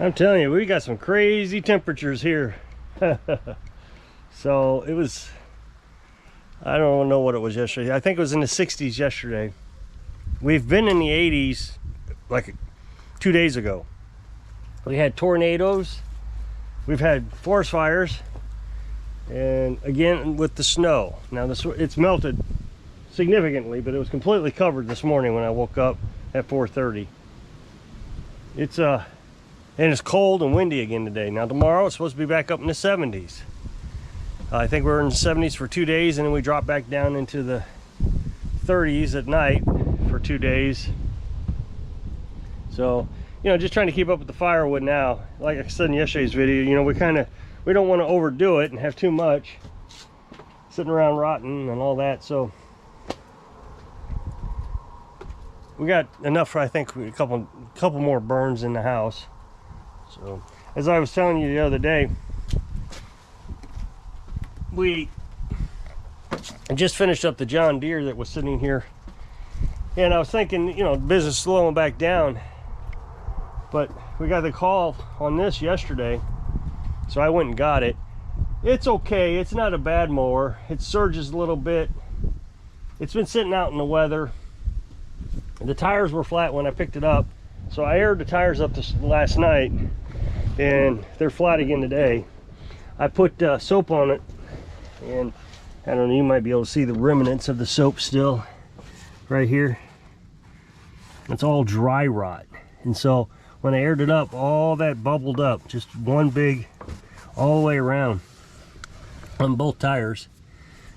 I'm telling you, we got some crazy temperatures here. So it was, I don't know what it was yesterday. I think it was in the 60s yesterday. We've been in the 80s like 2 days ago. We had tornadoes, we've had forest fires, and again with the snow. Now it's melted significantly, but it was completely covered this morning when I woke up at 4:30. It's and it's cold and windy again today. Now tomorrow it's supposed to be back up in the 70s. I think we're in the 70s for 2 days, and then we drop back down into the 30s at night for 2 days. So, you know, just trying to keep up with the firewood now. Like I said in yesterday's video, you know, we don't want to overdo it and have too much sitting around rotting and all that. So we got enough for, I think, a couple more burns in the house. So as I was telling you the other day, I just finished up the John Deere that was sitting here, and I was thinking, you know, business slowing back down, but we got the call on this yesterday, so I went and got it. It's okay, it's not a bad mower. It surges a little bit. It's been sitting out in the weather. The tires were flat when I picked it up, so I aired the tires up last night, and they're flat again today. I put soap on it, and I don't know, you might be able to see the remnants of the soap still right here. It's all dry rot, and so when I aired it up, all that bubbled up, just one big, all the way around on both tires.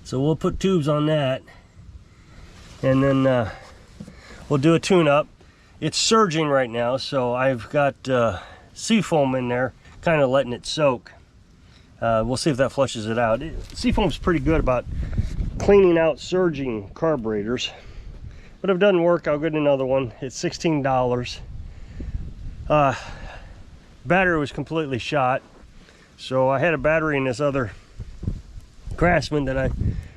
So we'll put tubes on that, and then we'll do a tune-up. It's surging right now, so I've got seafoam in there, kind of letting it soak. We'll see if that flushes it out. Seafoam's pretty good about cleaning out surging carburetors, but if it doesn't work, I'll get another one. It's $16. Battery was completely shot, so I had a battery in this other Craftsman that I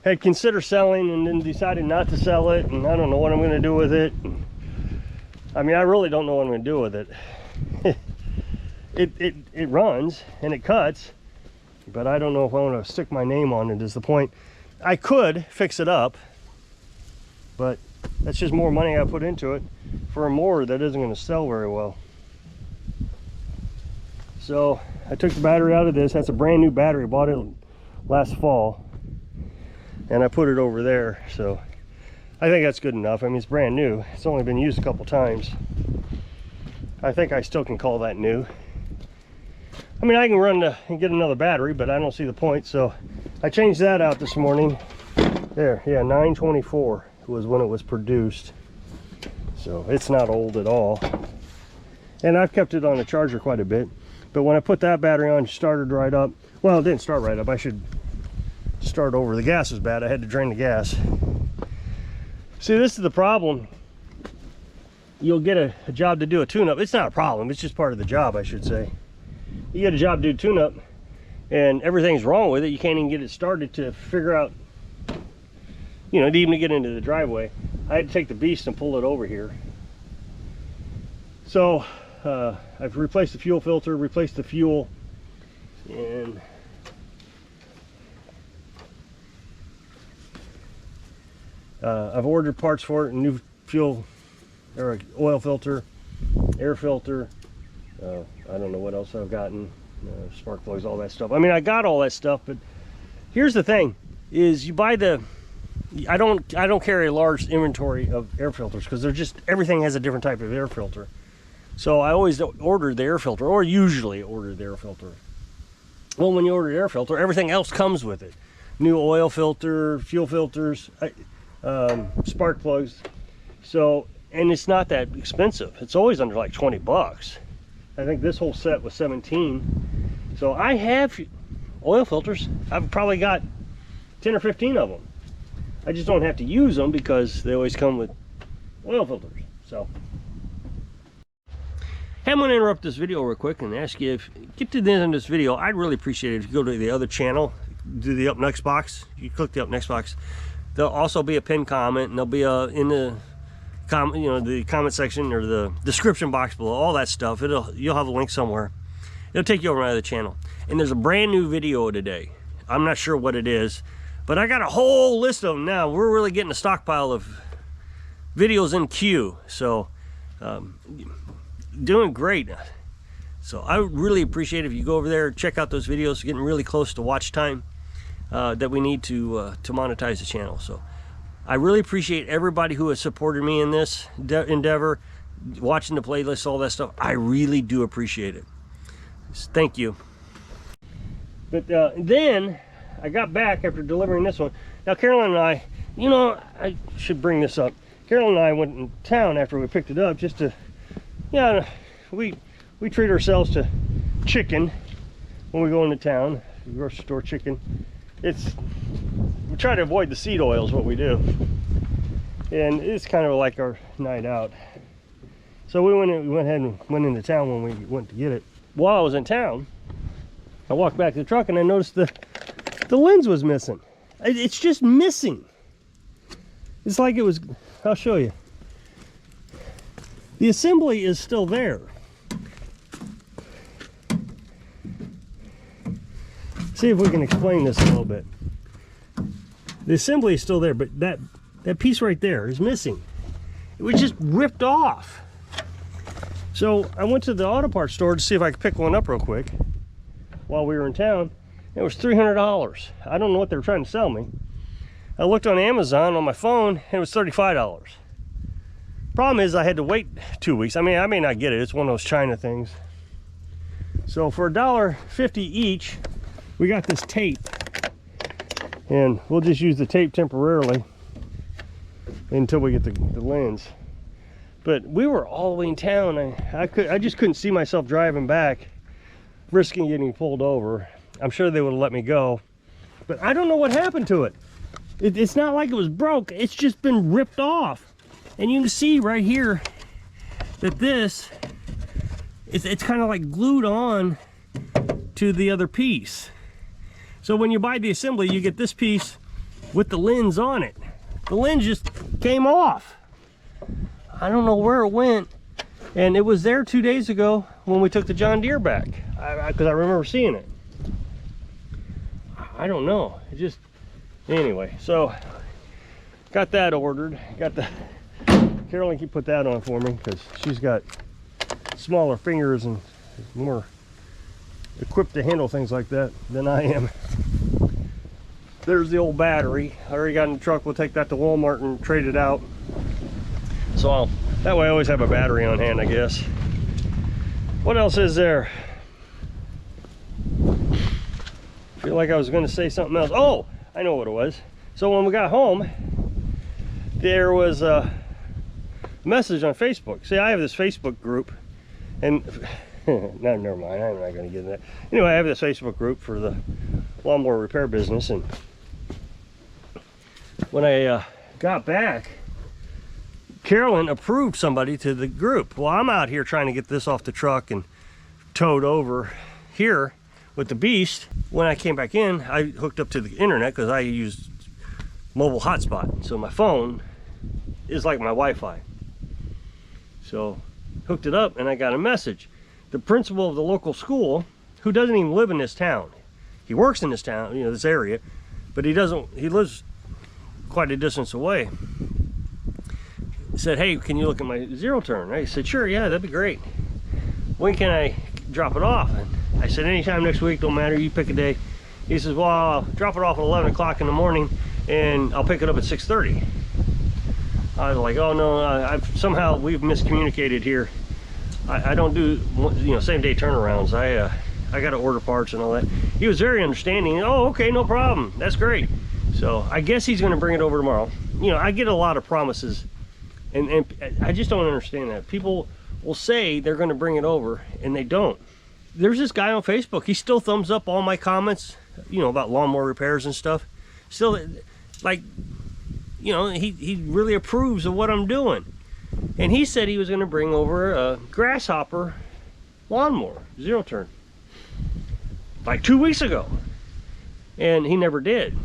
had considered selling, and then decided not to sell it, and I don't know what I'm going to do with it. I mean, I really don't know what I'm going to do with it. It runs and it cuts, but I don't know if I want to stick my name on it, is the point. I could fix it up, but that's just more money I put into it for a mower that isn't going to sell very well. So I took the battery out of this. That's a brand new battery. I bought it last fall, and I put it over there. So I think that's good enough. I mean, it's brand new. It's only been used a couple times. I think I still can call that new. I mean, I can run and get another battery, but I don't see the point. So I changed that out this morning. There, yeah, 924 was when it was produced. So it's not old at all. And I've kept it on the charger quite a bit. But when I put that battery on, it started right up. Well, it didn't start right up. I should start over. The gas was bad. I had to drain the gas. See, this is the problem. You'll get a job to do a tune-up. It's not a problem. It's just part of the job, I should say. You get a job to do tune-up, and everything's wrong with it. You can't even get it started to figure out, you know, to even get into the driveway. I had to take the beast and pull it over here. So I've replaced the fuel filter, replaced the fuel, and I've ordered parts for it, a new fuel or oil filter, air filter. I don't know what else I've gotten, spark plugs, all that stuff. I mean, I got all that stuff, but here's the thing: is you buy the. I don't carry a large inventory of air filters because they're just, everything has a different type of air filter. So I always order the air filter, or usually order the air filter. Well, when you order the air filter, everything else comes with it: new oil filter, fuel filters, spark plugs. So, and it's not that expensive. It's always under like 20 bucks. I think this whole set was 17. So I have oil filters. I've probably got 10 or 15 of them. I just don't have to use them because they always come with oil filters. So hey, I'm going to interrupt this video real quick and ask you, if you get to the end of this video, I'd really appreciate it if you go to the other channel, do the up next box. You click the up next box. There'll also be a pinned comment, and there'll be in the the comment section or the description box below, all that stuff. You'll have a link somewhere. It'll take you over to the channel. And there's a brand new video today. I'm not sure what it is, but I got a whole list of them now. We're really getting a stockpile of videos in queue. So doing great. So I really appreciate it if you go over there, check out those videos. Getting really close to watch time that we need to monetize the channel. So I really appreciate everybody who has supported me in this endeavor, watching the playlist, all that stuff. I really do appreciate it. Thank you. But then I got back after delivering this one. Now Carolyn and I, I should bring this up. Carolyn and I went in town after we picked it up just to, we treat ourselves to chicken when we go into town. Grocery store chicken. We try to avoid the seed oil is what we do. And it's kind of like our night out. So we went ahead and went into town when we went to get it. While I was in town, I walked back to the truck and I noticed the lens was missing. It's just missing. It's like it was, I'll show you. The assembly is still there. See if we can explain this a little bit. The assembly is still there, but that piece right there is missing. It was just ripped off. So I went to the auto parts store to see if I could pick one up real quick while we were in town. It was $300. I don't know what they were trying to sell me. I looked on Amazon on my phone and it was $35. Problem is I had to wait 2 weeks. I mean, I may not get it. It's one of those China things. So for $1.50 each, we got this tape. And we'll just use the tape temporarily until we get the lens. But we were all the way in town. I just couldn't see myself driving back, risking getting pulled over. I'm sure they would have let me go, but I don't know what happened to it. It's not like it was broke. It's just been ripped off. And you can see right here that it's kind of like glued on to the other piece. So when you buy the assembly, you get this piece with the lens on it. The lens just came off. I don't know where it went. And it was there 2 days ago when we took the John Deere back. Because I remember seeing it. I don't know. Anyway, so got that ordered. Carolyn can put that on for me because she's got smaller fingers and more equipped to handle things like that than I am. There's the old battery. I already got in the truck. We'll take that to Walmart and trade it out. So that way I always have a battery on hand, I guess. What else is there? I feel like I was going to say something else. Oh, I know what it was. So when we got home, there was a message on Facebook. See, I have this Facebook group, and no, never mind. I'm not going to get into that. Anyway, I have this Facebook group for the lawnmower repair business, and when I got back, Carolyn approved somebody to the group. Well, I'm out here trying to get this off the truck and towed over here with the beast. When I came back in, I hooked up to the internet because I used mobile hotspot. So my phone is like my Wi-Fi. So hooked it up and I got a message. The principal of the local school, who doesn't even live in this town. He works in this town, this area, but he lives quite a distance away. He said, hey, can you look at my zero turn? I said, sure, yeah, that'd be great. When can I drop it off? And I said, anytime next week, don't matter, you pick a day. He says, well, I'll drop it off at 11 o'clock in the morning and I'll pick it up at 6:30. I was like, oh no, somehow we've miscommunicated here. I don't do same day turnarounds. I got to order parts and all that. He was very understanding. Oh, okay, no problem, that's great. So I guess he's going to bring it over tomorrow. I get a lot of promises, and I just don't understand that. People will say they're going to bring it over and they don't. There's this guy on Facebook, he still thumbs up all my comments, about lawnmower repairs and stuff. Still, like, he really approves of what I'm doing. And he said he was going to bring over a grasshopper lawnmower, zero turn, like 2 weeks ago. And he never did.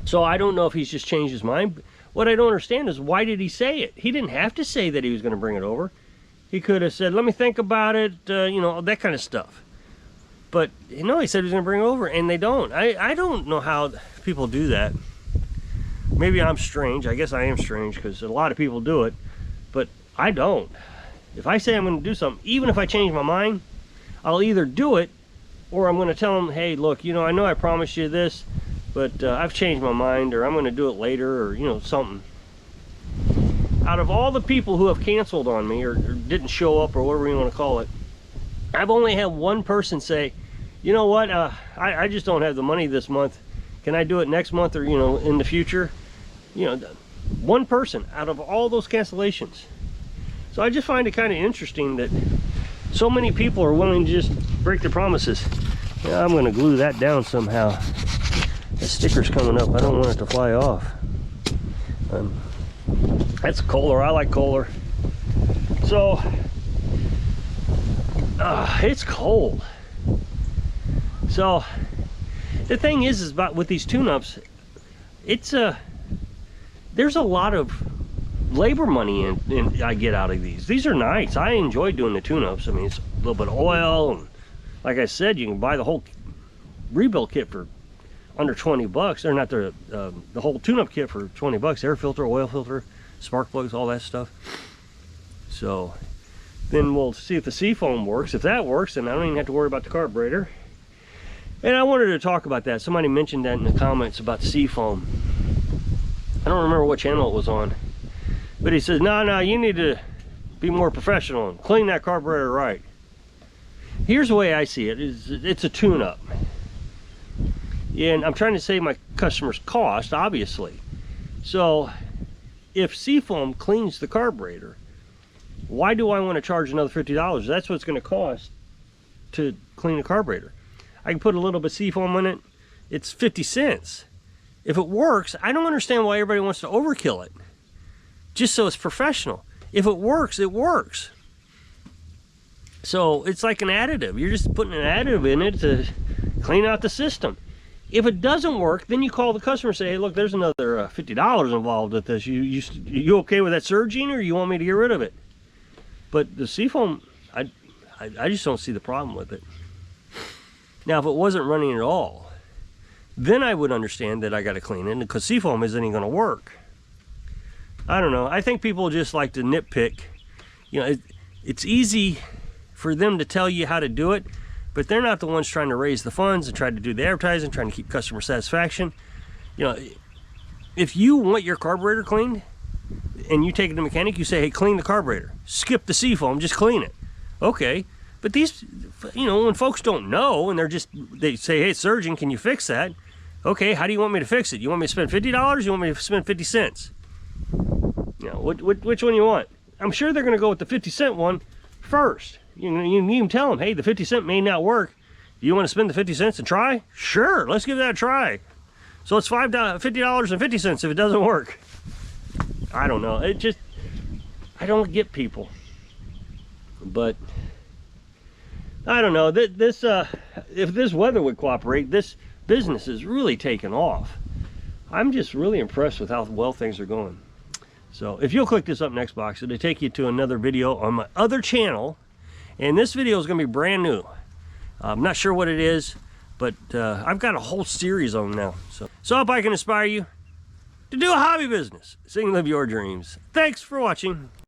So I don't know if he's just changed his mind. what I don't understand is, why did he say it? He didn't have to say that he was going to bring it over. He could have said, let me think about it, you know, that kind of stuff. But, you know, he said he was going to bring it over, and they don't. I don't know how people do that. Maybe I'm strange. I guess I am strange, because a lot of people do it, but I don't. If I say I'm going to do something, even if I change my mind, I'll either do it, or I'm going to tell them, hey, look, you know I promised you this, but I've changed my mind, or I'm going to do it later, or, you know, something. Out of all the people who have canceled on me, or didn't show up, or whatever you want to call it, I've only had one person say, you know what, I just don't have the money this month. Can I do it next month, or, you know, in the future? You know, one person out of all those cancellations. So I just find it kind of interesting that so many people are willing to just break their promises. Yeah, I'm going to glue that down somehow. The sticker's coming up. I don't want it to fly off. That's Kohler. I like Kohler. So it's cold. So the thing is about with these tune-ups, it's there's a lot of labor money in I get out of these. These are nice. I enjoy doing the tune-ups. I mean, it's a little bit of oil, and like I said, you can buy the whole rebuild kit for under 20 bucks. Or not the whole tune-up kit for 20 bucks. Air filter, oil filter, spark plugs, all that stuff. So then we'll see if the seafoam works. If that works, then I don't even have to worry about the carburetor. And I wanted to talk about that. Somebody mentioned that in the comments about seafoam. I don't remember what channel it was on, but he says, no, you need to be more professional and clean that carburetor right. Here's the way I see it. It's a tune-up. And I'm trying to save my customers cost, obviously. So if seafoam cleans the carburetor, why do I want to charge another $50? That's what it's going to cost to clean the carburetor. I can put a little bit of seafoam in it. It's 50 cents. If it works, I don't understand why everybody wants to overkill it. Just so it's professional. If it works, it works. So it's like an additive. You're just putting an additive in it to clean out the system. If it doesn't work, then you call the customer and say, hey, look, there's another $50 involved with this. You okay with that surging, or you want me to get rid of it? But the seafoam, I just don't see the problem with it. Now, if it wasn't running at all, then I would understand that I got to clean it, because seafoam isn't even going to work. I don't know. I think people just like to nitpick. You know, it's easy for them to tell you how to do it, but they're not the ones trying to raise the funds and try to do the advertising, trying to keep customer satisfaction. You know, if you want your carburetor cleaned and you take it to the mechanic, you say, hey, clean the carburetor. Skip the seafoam, just clean it. Okay. But these, you know, when folks don't know and they say, hey, it's surging, can you fix that? Okay, how do you want me to fix it? You want me to spend $50? You want me to spend 50 cents? You know, which one you want? I'm sure they're going to go with the 50-cent one first. You know, you can tell them, hey, the 50 cent may not work. Do you want to spend the 50 cents and try? Sure, let's give that a try. So it's $50.50 if it doesn't work. I don't know. It just, I don't get people. But I don't know. This if this weather would cooperate, this business is really taken off. I'm just really impressed with how well things are going. So if you'll click this up next box, it'll take you to another video on my other channel. And this video is going to be brand new. I'm not sure what it is, but I've got a whole series on now. So I hope I can inspire you to do a hobby business. Sing, live your dreams. Thanks for watching.